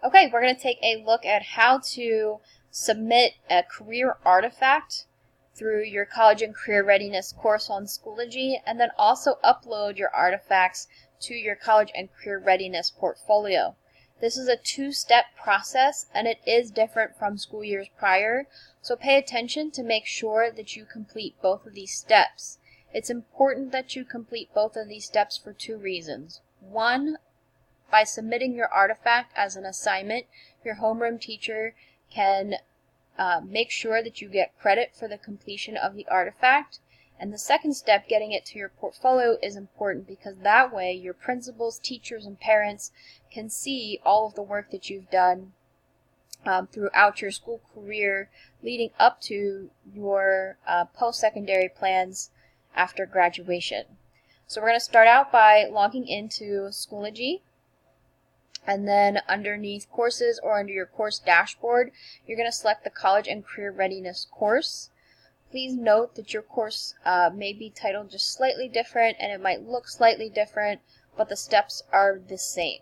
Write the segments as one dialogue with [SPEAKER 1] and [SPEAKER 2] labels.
[SPEAKER 1] Okay, we're going to take a look at how to submit a career artifact through your college and career readiness course on Schoology, and then also upload your artifacts to your college and career readiness portfolio. This is a two-step process, and it is different from school years prior, so pay attention to make sure that you complete both of these steps. It's important that you complete both of these steps for two reasons. One, by submitting your artifact as an assignment, your homeroom teacher can make sure that you get credit for the completion of the artifact. And the second step, getting it to your portfolio, is important because that way your principals, teachers, and parents can see all of the work that you've done throughout your school career leading up to your post-secondary plans after graduation. So we're going to start out by logging into Schoology. And then underneath courses or under your course dashboard, you're going to select the College and Career Readiness course. Please note that your course may be titled just slightly different and it might look slightly different, but the steps are the same.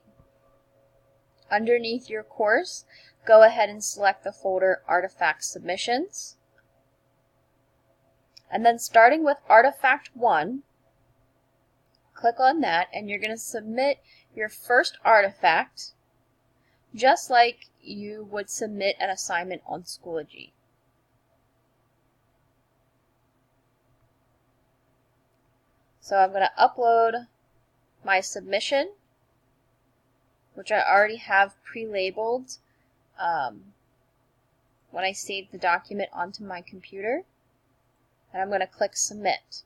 [SPEAKER 1] Underneath your course, go ahead and select the folder Artifact Submissions. And then starting with Artifact 1, click on that and you're going to submit your first artifact just like you would submit an assignment on Schoology. So I'm going to upload my submission, which I already have pre-labeled when I saved the document onto my computer, and I'm going to click Submit.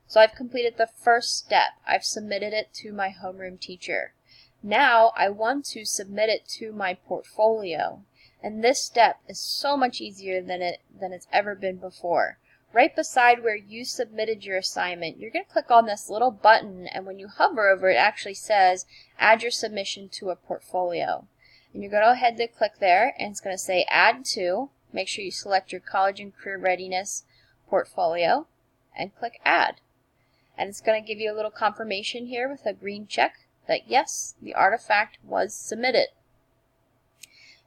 [SPEAKER 1] So I've completed the first step. I've submitted it to my homeroom teacher. Now I want to submit it to my portfolio, and this step is so much easier than it's ever been before. Right beside where you submitted your assignment, you're going to click on this little button, and when you hover over it, it actually says add your submission to a portfolio. And you're going to go ahead and click there, and it's going to say add to. Make sure you select your college and career readiness portfolio and click add. And it's going to give you a little confirmation here with a green check that yes, the artifact was submitted.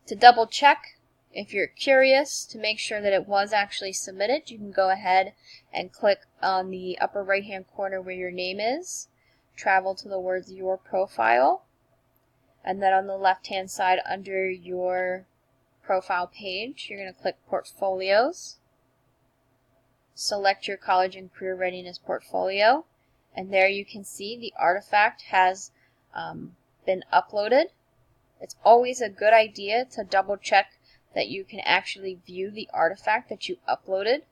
[SPEAKER 1] To double check, if you're curious to make sure that it was actually submitted, you can go ahead and click on the upper right hand corner where your name is, travel to the words your profile, and then on the left hand side under your profile page, you're going to click portfolios. Select your college and career readiness portfolio, and there you can see the artifact has been uploaded. It's always a good idea to double check that you can actually view the artifact that you uploaded.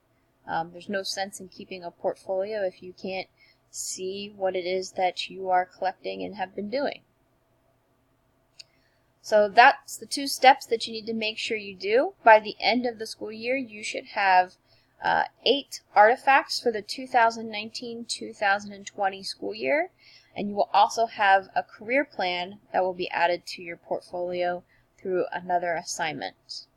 [SPEAKER 1] There's no sense in keeping a portfolio if you can't see what it is that you are collecting and have been doing. So that's the two steps that you need to make sure you do. By the end of the school year, you should have 8 artifacts for the 2019-2020 school year, and you will also have a career plan that will be added to your portfolio through another assignment.